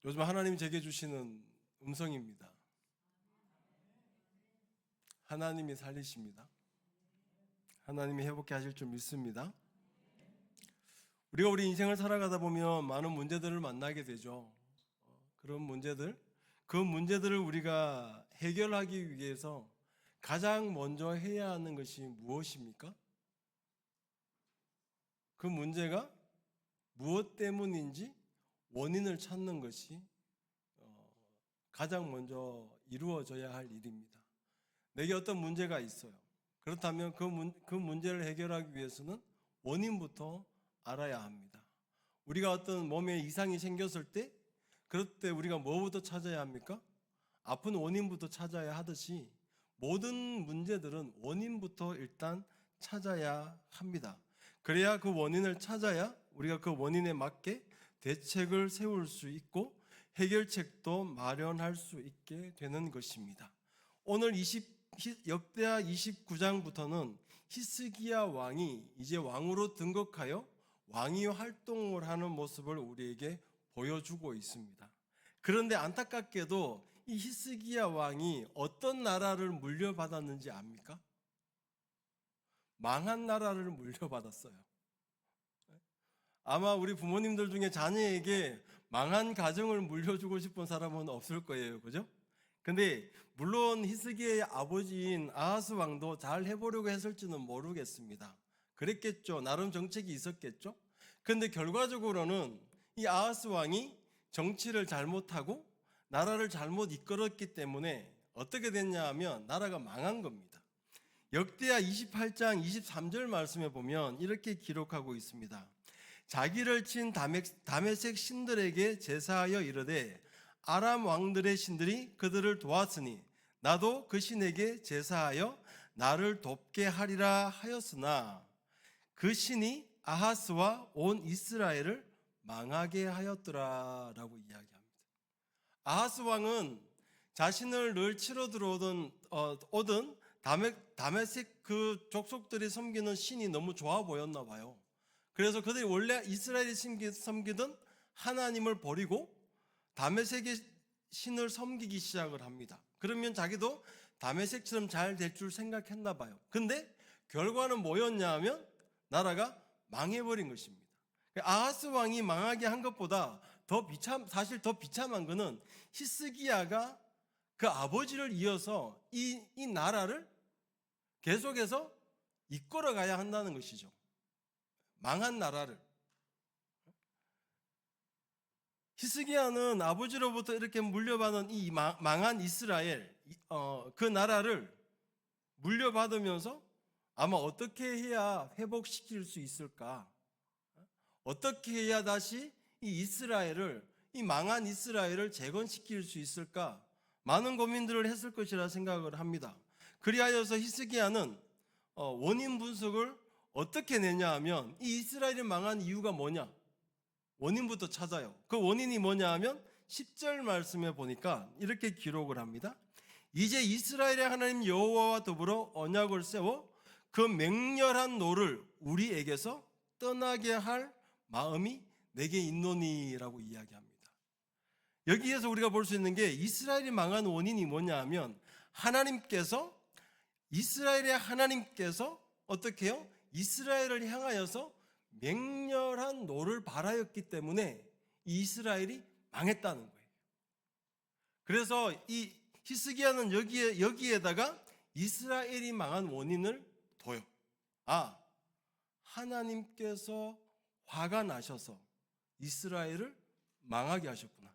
요즘 하나님이 제게 주시는 음성입니다. 하나님이 살리십니다. 하나님이 회복케 하실 줄 믿습니다. 우리가 우리 인생을 살아가다 보면 많은 문제들을 만나게 되죠. 그런 문제들, 그 문제들을 우리가 해결하기 위해서 가장 먼저 해야 하는 것이 무엇입니까? 그 문제가 무엇 때문인지 원인을 찾는 것이 가장 먼저 이루어져야 할 일입니다. 내게 어떤 문제가 있어요. 그렇다면 그 문제를 해결하기 위해서는 원인부터 알아야 합니다. 우리가 어떤 몸에 이상이 생겼을 때, 그럴 때 우리가 뭐부터 찾아야 합니까? 아픈 원인부터 찾아야 하듯이 모든 문제들은 원인부터 일단 찾아야 합니다. 그래야 그 원인을 찾아야 우리가 그 원인에 맞게 대책을 세울 수 있고 해결책도 마련할 수 있게 되는 것입니다. 오늘 역대하 29장부터는 히스기야 왕이 이제 왕으로 등극하여 왕위 활동을 하는 모습을 우리에게 보여주고 있습니다. 그런데 안타깝게도 이 히스기야 왕이 어떤 나라를 물려받았는지 압니까? 망한 나라를 물려받았어요. 아마 우리 부모님들 중에 자녀에게 망한 가정을 물려주고 싶은 사람은 없을 거예요. 그죠? 근데 물론 히스기야의 아버지인 아하스 왕도 잘 해보려고 했을지는 모르겠습니다. 그랬겠죠. 나름 정책이 있었겠죠. 근데 결과적으로는 이 아하스 왕이 정치를 잘못하고 나라를 잘못 이끌었기 때문에 어떻게 됐냐 하면 나라가 망한 겁니다. 역대하 28장 23절 말씀에 보면 이렇게 기록하고 있습니다. 자기를 친 다메섹 신들에게 제사하여 이르되 아람 왕들의 신들이 그들을 도왔으니 나도 그 신에게 제사하여 나를 돕게 하리라 하였으나 그 신이 아하스와 온 이스라엘을 망하게 하였더라라고 이야기합니다. 아하스 왕은 자신을 늘 치러 오던 다메섹 그 족속들이 섬기는 신이 너무 좋아 보였나 봐요. 그래서 그들이 원래 이스라엘이 섬기던 하나님을 버리고 다메섹의 신을 섬기기 시작을 합니다. 그러면 자기도 다메섹처럼 잘 될 줄 생각했나 봐요. 근데 결과는 뭐였냐 하면 나라가 망해버린 것입니다. 아하스 왕이 망하게 한 것보다 사실 더 비참한 것은 히스기야가 그 아버지를 이어서 이 나라를 계속해서 이끌어가야 한다는 것이죠. 망한 나라를. 히스기야는 아버지로부터 이렇게 물려받은 이 망한 이스라엘, 그 나라를 물려받으면서 아마 어떻게 해야 회복시킬 수 있을까? 어떻게 해야 다시 이 망한 이스라엘을 재건시킬 수 있을까? 많은 고민들을 했을 것이라 생각을 합니다. 그리하여서 히스기야는 원인 분석을 어떻게 내냐 하면 이 이스라엘이 망한 이유가 뭐냐? 원인부터 찾아요. 그 원인이 뭐냐 하면 10절 말씀에 보니까 이렇게 기록을 합니다. 이제 이스라엘의 하나님 여호와와 더불어 언약을 세워 그 맹렬한 노를 우리에게서 떠나게 할 마음이 내게 있노니라고 이야기합니다. 여기에서 우리가 볼 수 있는 게 이스라엘이 망한 원인이 뭐냐 하면 이스라엘의 하나님께서 어떻게 해요? 이스라엘을 향하여서 맹렬한 노를 발하였기 때문에 이스라엘이 망했다는 거예요. 그래서 이 히스기야는 여기에다가 이스라엘이 망한 원인을 둬요. 하나님께서 화가 나셔서 이스라엘을 망하게 하셨구나.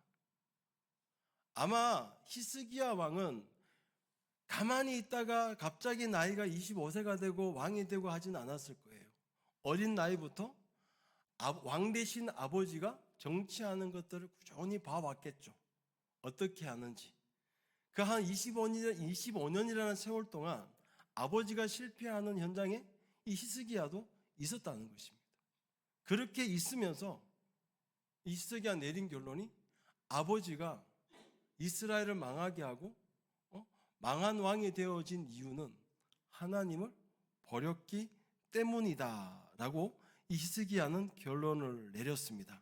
아마 히스기야 왕은 가만히 있다가 갑자기 나이가 25세가 되고 왕이 되고 하진 않았을 거예요. 어린 나이부터 왕 대신 아버지가 정치하는 것들을 꾸준히 봐왔겠죠. 어떻게 하는지. 그 한 25년이라는 세월 동안 아버지가 실패하는 현장에 이 히스기야도 있었다는 것입니다. 그렇게 있으면서 이 히스기야 내린 결론이 아버지가 이스라엘을 망하게 하고 망한 왕이 되어진 이유는 하나님을 버렸기 때문이다라고 이 히스기야는 결론을 내렸습니다.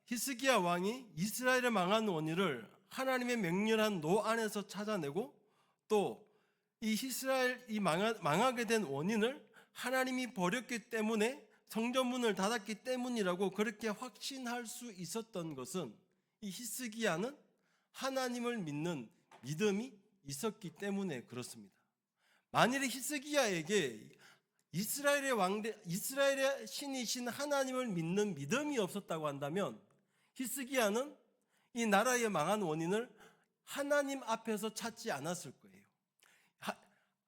히스기야 왕이 이스라엘의 망한 원인을 하나님의 맹렬한 노 안에서 찾아내고, 또 이 이스라엘이 망하게 된 원인을 하나님이 버렸기 때문에 성전문을 닫았기 때문이라고 그렇게 확신할 수 있었던 것은, 이 히스기야는 하나님을 믿는 믿음이 있었기 때문에 그렇습니다. 만일에 히스기야에게 이스라엘의 신이신 하나님을 믿는 믿음이 없었다고 한다면, 히스기야는 이 나라의 망한 원인을 하나님 앞에서 찾지 않았을 거예요.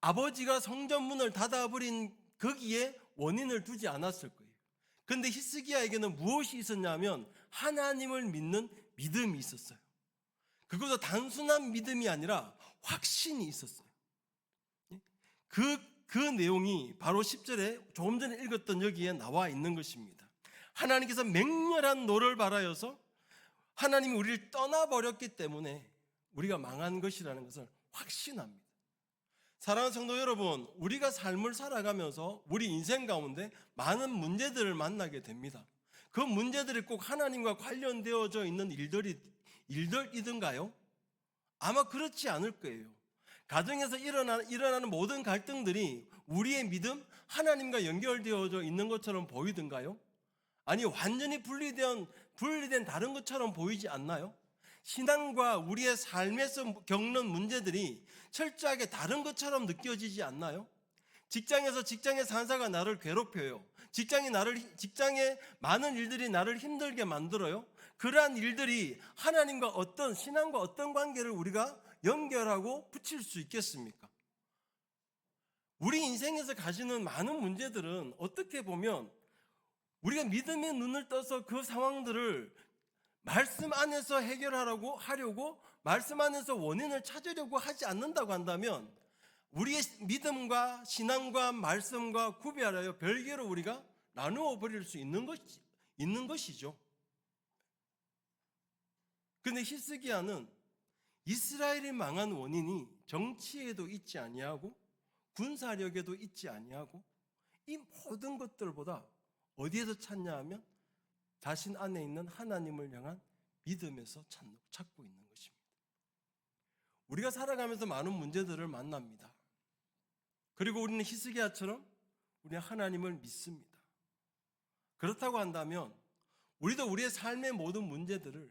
아버지가 성전문을 닫아버린 거기에 원인을 두지 않았을 거예요. 그런데 히스기야에게는 무엇이 있었냐면 하나님을 믿는 믿음이 있었어요. 그것도 단순한 믿음이 아니라 확신이 있었어요. 그 내용이 바로 10절에 조금 전에 읽었던 여기에 나와 있는 것입니다. 하나님께서 맹렬한 노를 발하여서 하나님이 우리를 떠나버렸기 때문에 우리가 망한 것이라는 것을 확신합니다. 사랑하는 성도 여러분, 우리가 삶을 살아가면서 우리 인생 가운데 많은 문제들을 만나게 됩니다. 그 문제들이 꼭 하나님과 관련되어져 있는 일들이든가요? 아마 그렇지 않을 거예요. 가정에서 일어나는 모든 갈등들이 우리의 믿음, 하나님과 연결되어져 있는 것처럼 보이든가요? 아니, 완전히 분리된 다른 것처럼 보이지 않나요? 신앙과 우리의 삶에서 겪는 문제들이 철저하게 다른 것처럼 느껴지지 않나요? 직장에서 직장의 상사가 나를 괴롭혀요. 직장의 많은 일들이 나를 힘들게 만들어요. 그러한 일들이 하나님과 신앙과 어떤 관계를 우리가 연결하고 붙일 수 있겠습니까? 우리 인생에서 가지는 많은 문제들은 어떻게 보면 우리가 믿음의 눈을 떠서 그 상황들을 말씀 안에서 해결하려고 말씀 안에서 원인을 찾으려고 하지 않는다고 한다면 우리의 믿음과 신앙과 말씀과 구별하여 별개로 우리가 나누어 버릴 수 있는 것이죠. 그런데 히스기야는 이스라엘이 망한 원인이 정치에도 있지 아니하고 군사력에도 있지 아니하고 이 모든 것들보다 어디에서 찾냐 하면 자신 안에 있는 하나님을 향한 믿음에서 찾고 있는 것입니다. 우리가 살아가면서 많은 문제들을 만납니다. 그리고 우리는 히스기야처럼 우리 하나님을 믿습니다. 그렇다고 한다면 우리도 우리의 삶의 모든 문제들을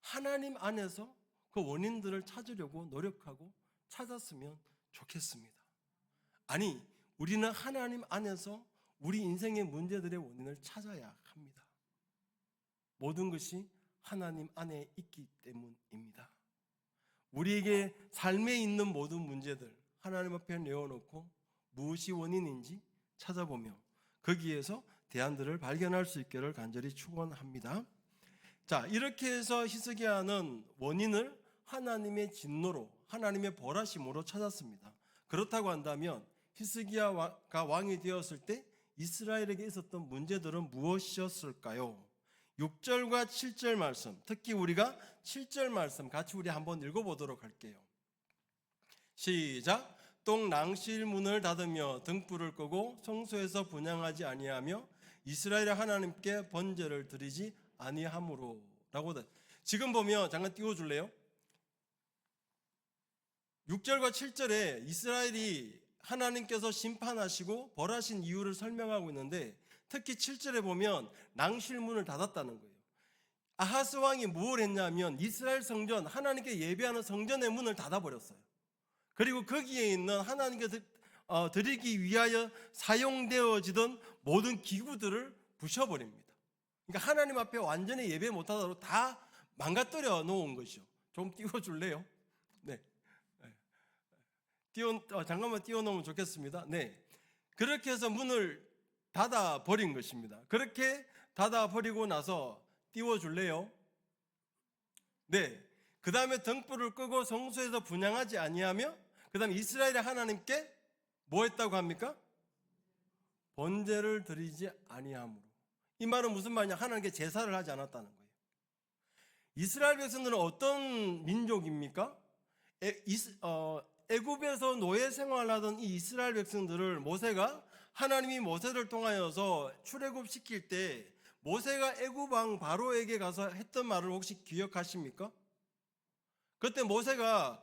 하나님 안에서 그 원인들을 찾으려고 노력하고 찾았으면 좋겠습니다. 아니, 우리는 하나님 안에서 우리 인생의 문제들의 원인을 찾아야 합니다. 모든 것이 하나님 안에 있기 때문입니다. 우리에게 삶에 있는 모든 문제들 하나님 앞에 내어놓고 무엇이 원인인지 찾아보며 거기에서 대안들을 발견할 수 있기를 간절히 축원합니다. 자, 이렇게 해서 히스기야는 원인을 하나님의 진노로, 하나님의 벌하심으로 찾았습니다. 그렇다고 한다면 히스기야가 왕이 되었을 때 이스라엘에게 있었던 문제들은 무엇이었을까요? 6절과 7절 말씀, 특히 우리가 7절 말씀 같이 우리 한번 읽어보도록 할게요. 시작. 또 낭실 문을 닫으며 등불을 끄고 성소에서 분향하지 아니하며 이스라엘의 하나님께 번제를 드리지 아니하므로 라고. 지금 보면 잠깐 띄워줄래요? 6절과 7절에 이스라엘이 하나님께서 심판하시고 벌하신 이유를 설명하고 있는데, 특히 7절에 보면 낭실문을 닫았다는 거예요. 아하스 왕이 무엇을 했냐면 이스라엘 성전, 하나님께 예배하는 성전의 문을 닫아버렸어요. 그리고 거기에 있는 하나님께 드리기 위하여 사용되어지던 모든 기구들을 부셔버립니다. 그러니까 하나님 앞에 완전히 예배 못하도록 다 망가뜨려 놓은 것이죠. 좀 띄워줄래요? 네. 잠깐만 띄워놓으면 좋겠습니다. 네. 그렇게 해서 문을 닫아 버린 것입니다. 그렇게 닫아 버리고 나서 띄워줄래요? 네. 그 다음에 등불을 끄고 성소에서 분향하지 아니하며, 그 다음에 이스라엘의 하나님께 뭐 했다고 합니까? 번제를 드리지 아니하므로. 이 말은 무슨 말이냐? 하나님께 제사를 하지 않았다는 거예요. 이스라엘 백성들은 어떤 민족입니까? 애굽에서 노예 생활하던 이 이스라엘 백성들을 하나님이 모세를 통하여서 출애굽시킬 때 모세가 애굽 왕 바로에게 가서 했던 말을 혹시 기억하십니까? 그때 모세가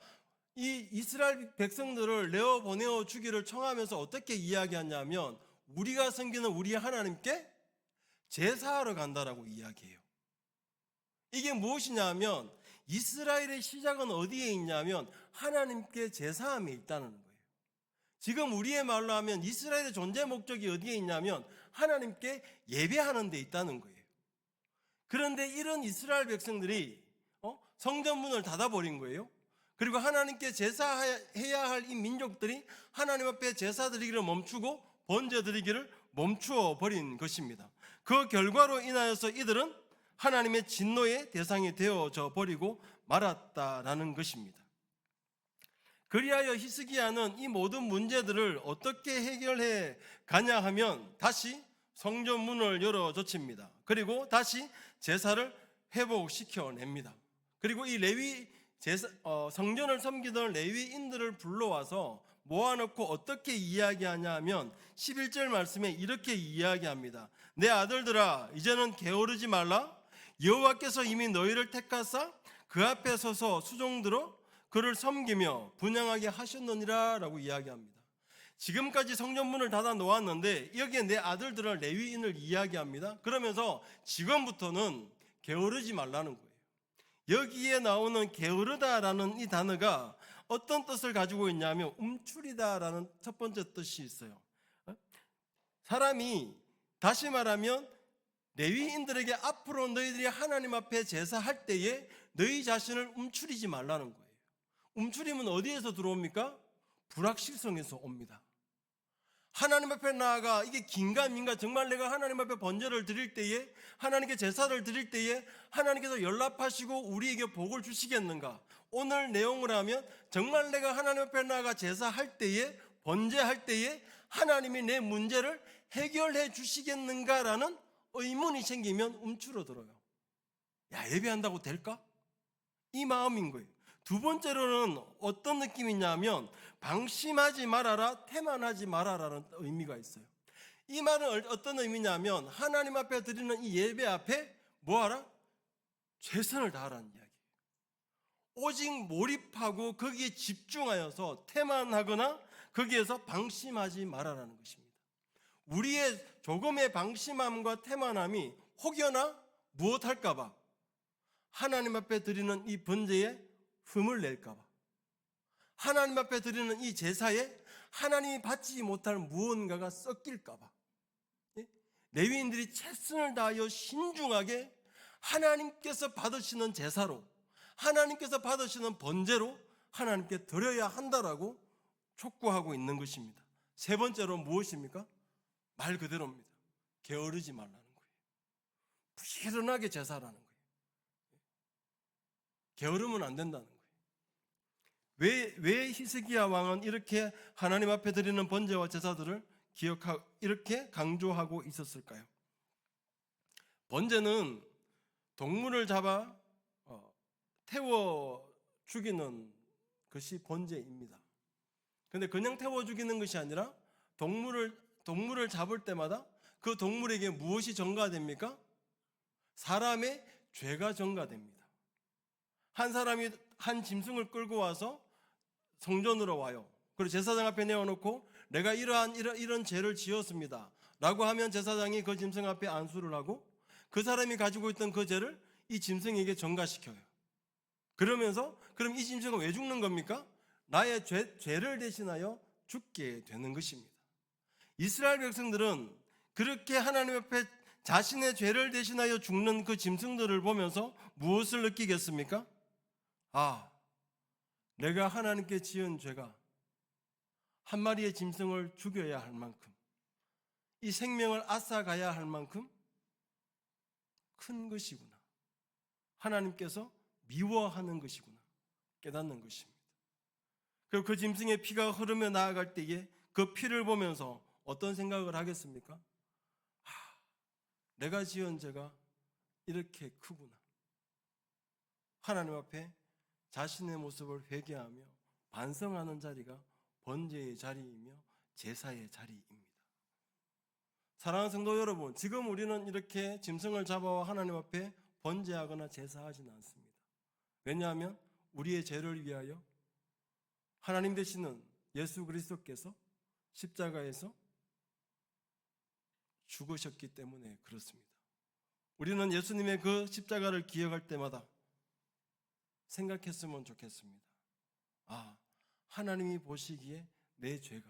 이 이스라엘 백성들을 내어 보내어 주기를 청하면서 어떻게 이야기하냐면 우리가 섬기는 우리 하나님께 제사하러 간다라고 이야기해요. 이게 무엇이냐면 이스라엘의 시작은 어디에 있냐면 하나님께 제사함에 있다는 거예요. 지금 우리의 말로 하면 이스라엘의 존재 목적이 어디에 있냐면 하나님께 예배하는 데 있다는 거예요. 그런데 이런 이스라엘 백성들이 성전 문을 닫아버린 거예요. 그리고 하나님께 제사해야 할 이 민족들이 하나님 앞에 제사 드리기를 멈추고 번제 드리기를 멈추어 버린 것입니다. 그 결과로 인하여서 이들은 하나님의 진노의 대상이 되어져 버리고 말았다라는 것입니다. 그리하여 히스기야는 이 모든 문제들을 어떻게 해결해 가냐 하면 다시 성전 문을 열어젖힙니다. 그리고 다시 제사를 회복시켜냅니다. 그리고 이 성전을 섬기던 레위인들을 불러와서 모아놓고 어떻게 이야기하냐 하면 11절 말씀에 이렇게 이야기합니다. 내 아들들아 이제는 게으르지 말라. 여호와께서 이미 너희를 택하사 그 앞에 서서 수종들어 그를 섬기며 분향하게 하셨느니라 라고 이야기합니다. 지금까지 성전문을 닫아 놓았는데 여기에 내 아들들을 레위인을 이야기합니다. 그러면서 지금부터는 게으르지 말라는 거예요. 여기에 나오는 게으르다라는 이 단어가 어떤 뜻을 가지고 있냐면 움츠리다라는 첫 번째 뜻이 있어요. 사람이 다시 말하면 레위인들에게 앞으로 너희들이 하나님 앞에 제사할 때에 너희 자신을 움츠리지 말라는 거예요. 움츠림은 어디에서 들어옵니까? 불확실성에서 옵니다. 하나님 앞에 나아가 이게 긴가민가 정말 내가 하나님 앞에 번제를 드릴 때에 하나님께 제사를 드릴 때에 하나님께서 연락하시고 우리에게 복을 주시겠는가? 오늘 내용을 하면 정말 내가 하나님 앞에 나아가 제사할 때에 번제할 때에 하나님이 내 문제를 해결해 주시겠는가라는 의문이 생기면 움츠러들어요. 야, 예배한다고 될까? 이 마음인 거예요. 두 번째로는 어떤 느낌이냐면 방심하지 말아라, 태만하지 말아라는 의미가 있어요. 이 말은 어떤 의미냐면 하나님 앞에 드리는 이 예배 앞에 뭐하라? 최선을 다하라는 이야기예요. 오직 몰입하고 거기에 집중하여서 태만하거나 거기에서 방심하지 말아라는 것입니다. 우리의 조금의 방심함과 태만함이 혹여나 무엇할까 봐 하나님 앞에 드리는 이 번제에 흠을 낼까 봐 하나님 앞에 드리는 이 제사에 하나님이 받지 못할 무언가가 섞일까 봐 레위인들이 최선을 다하여 신중하게 하나님께서 받으시는 제사로 하나님께서 받으시는 번제로 하나님께 드려야 한다라고 촉구하고 있는 것입니다. 세 번째로 무엇입니까? 말 그대로입니다. 게으르지 말라는 거예요. 부지런하게 제사라는 거예요. 게으르면 안 된다는 거예요. 왜 히스기야 왕은 이렇게 하나님 앞에 드리는 번제와 제사들을 이렇게 강조하고 있었을까요? 번제는 동물을 잡아 태워 죽이는 것이 번제입니다. 그런데 그냥 태워 죽이는 것이 아니라 동물을 잡을 때마다 그 동물에게 무엇이 전가됩니까? 사람의 죄가 전가됩니다. 한 사람이 한 짐승을 끌고 와서 성전으로 와요. 그리고 제사장 앞에 내어놓고 내가 이런 죄를 지었습니다 라고 하면 제사장이 그 짐승 앞에 안수를 하고 그 사람이 가지고 있던 그 죄를 이 짐승에게 전가시켜요. 그러면서 그럼 이 짐승은 왜 죽는 겁니까? 나의 죄를 대신하여 죽게 되는 것입니다. 이스라엘 백성들은 그렇게 하나님 앞에 자신의 죄를 대신하여 죽는 그 짐승들을 보면서 무엇을 느끼겠습니까? 아, 내가 하나님께 지은 죄가 한 마리의 짐승을 죽여야 할 만큼 이 생명을 앗아가야 할 만큼 큰 것이구나. 하나님께서 미워하는 것이구나. 깨닫는 것입니다. 그리고 그 짐승의 피가 흐르며 나아갈 때에 그 피를 보면서 어떤 생각을 하겠습니까? 내가 지은 죄가 이렇게 크구나. 하나님 앞에 자신의 모습을 회개하며 반성하는 자리가 번제의 자리이며 제사의 자리입니다. 사랑하는 성도 여러분, 지금 우리는 이렇게 짐승을 잡아와 하나님 앞에 번제하거나 제사하지는 않습니다. 왜냐하면 우리의 죄를 위하여 하나님 되시는 예수 그리스도께서 십자가에서 죽으셨기 때문에 그렇습니다. 우리는 예수님의 그 십자가를 기억할 때마다 생각했으면 좋겠습니다. 아, 하나님이 보시기에 내 죄가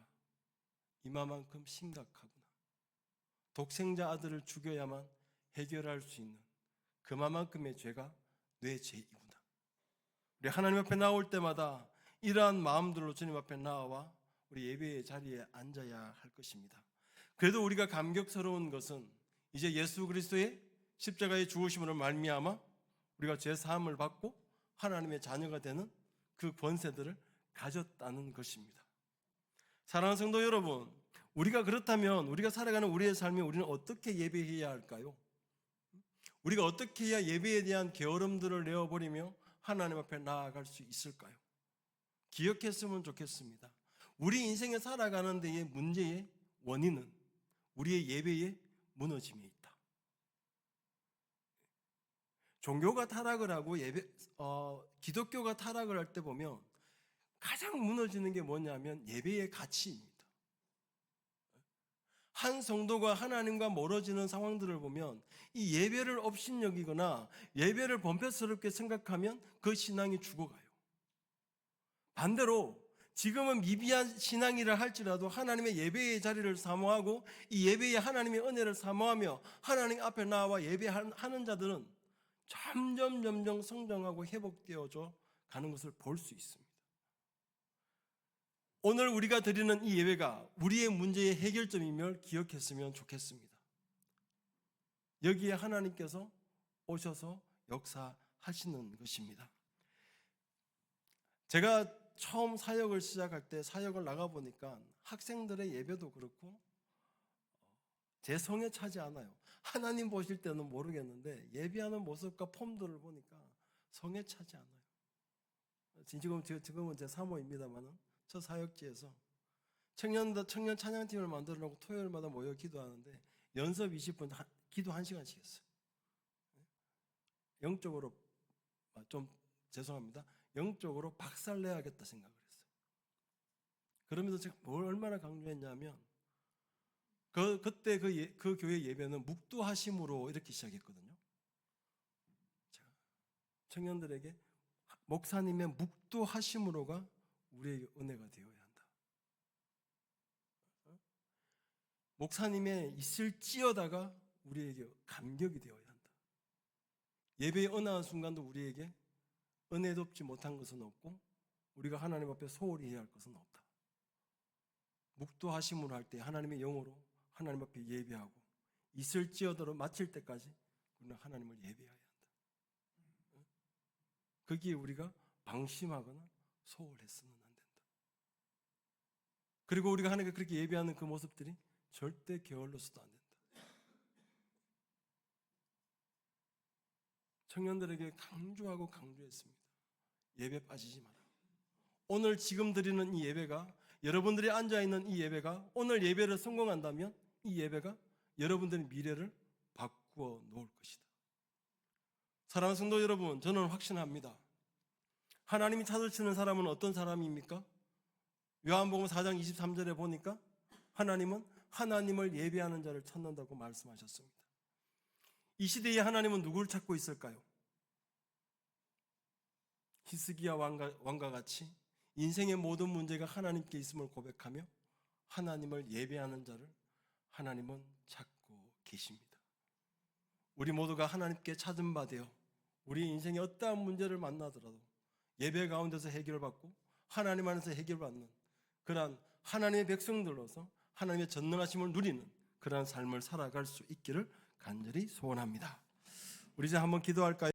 이만큼 심각하구나. 독생자 아들을 죽여야만 해결할 수 있는 그만큼의 죄가 내 죄이구나. 우리 하나님 앞에 나올 때마다 이러한 마음들로 주님 앞에 나와 우리 예배의 자리에 앉아야 할 것입니다. 그래도 우리가 감격스러운 것은 이제 예수 그리스도의 십자가의 죽으심으로 말미암아 우리가 죄 사함을 받고 하나님의 자녀가 되는 그 권세들을 가졌다는 것입니다. 사랑하는 성도 여러분, 우리가 그렇다면 우리가 살아가는 우리의 삶에 우리는 어떻게 예배해야 할까요? 우리가 어떻게 해야 예배에 대한 게으름들을 내어버리며 하나님 앞에 나아갈 수 있을까요? 기억했으면 좋겠습니다. 우리 인생에 살아가는 데의 문제의 원인은 우리의 예배의 무너짐에 있다. 종교가 타락을 하고 기독교가 타락을 할 때 보면 가장 무너지는 게 뭐냐면 예배의 가치입니다. 한 성도가 하나님과 멀어지는 상황들을 보면 이 예배를 업신여기거나 예배를 범패스럽게 생각하면 그 신앙이 죽어가요. 반대로 지금은 미비한 신앙이라 할지라도 하나님의 예배의 자리를 사모하고 이 예배에 하나님의 은혜를 사모하며 하나님 앞에 나와 예배하는 자들은 점점 성장하고 회복되어져 가는 것을 볼 수 있습니다. 오늘 우리가 드리는 이 예배가 우리의 문제의 해결점임을 기억했으면 좋겠습니다. 여기에 하나님께서 오셔서 역사하시는 것입니다. 제가 처음 사역을 시작할 때 사역을 나가보니까 학생들의 예배도 그렇고 제 성에 차지 않아요. 하나님 보실 때는 모르겠는데 예배하는 모습과 폼들을 보니까 성에 차지 않아요. 지금은 제 사모입니다만은 저 사역지에서 청년 찬양팀을 만들어 놓고 토요일마다 모여 기도하는데 연습 20분, 기도 1시간씩 했어요. 영적으로 좀 죄송합니다. 영적으로 박살내야겠다 생각을 했어요. 그러면서 제가 뭘 얼마나 강조했냐면 그때 그 교회 예배는 묵두하심으로 이렇게 시작했거든요. 청년들에게 목사님의 묵두하심으로가 우리에게 은혜가 되어야 한다. 목사님의 있을지어다가 우리에게 감격이 되어야 한다. 예배의 어느 한순간도 우리에게 은혜롭지 못한 것은 없고 우리가 하나님 앞에 소홀히 해야 할 것은 없다. 묵두하심으로 할 때 하나님의 영으로 하나님 앞에 예배하고 있을지어다로 마칠 때까지 우리는 하나님을 예배해야 한다. 거기에 우리가 방심하거나 소홀해서는 안 된다. 그리고 우리가 하나님께 그렇게 예배하는 그 모습들이 절대 게을러서도 안 된다. 청년들에게 강조했습니다. 예배 빠지지 마라. 오늘 지금 드리는 이 예배가 여러분들이 앉아있는 이 예배가 오늘 예배를 성공한다면 이 예배가 여러분들의 미래를 바꾸어 놓을 것이다. 사랑하는 성도 여러분, 저는 확신합니다. 하나님이 찾으시는 사람은 어떤 사람입니까? 요한복음 4장 23절에 보니까 하나님은 하나님을 예배하는 자를 찾는다고 말씀하셨습니다. 이 시대에 하나님은 누구를 찾고 있을까요? 히스기야 왕과 같이 인생의 모든 문제가 하나님께 있음을 고백하며 하나님을 예배하는 자를 하나님은 찾고 계십니다. 우리 모두가 하나님께 찾은 바 되어 우리 인생의 어떠한 문제를 만나더라도 예배 가운데서 해결받고 하나님 안에서 해결받는 그러한 하나님의 백성들로서 하나님의 전능하심을 누리는 그러한 삶을 살아갈 수 있기를 간절히 소원합니다. 우리 이제 한번 기도할까요?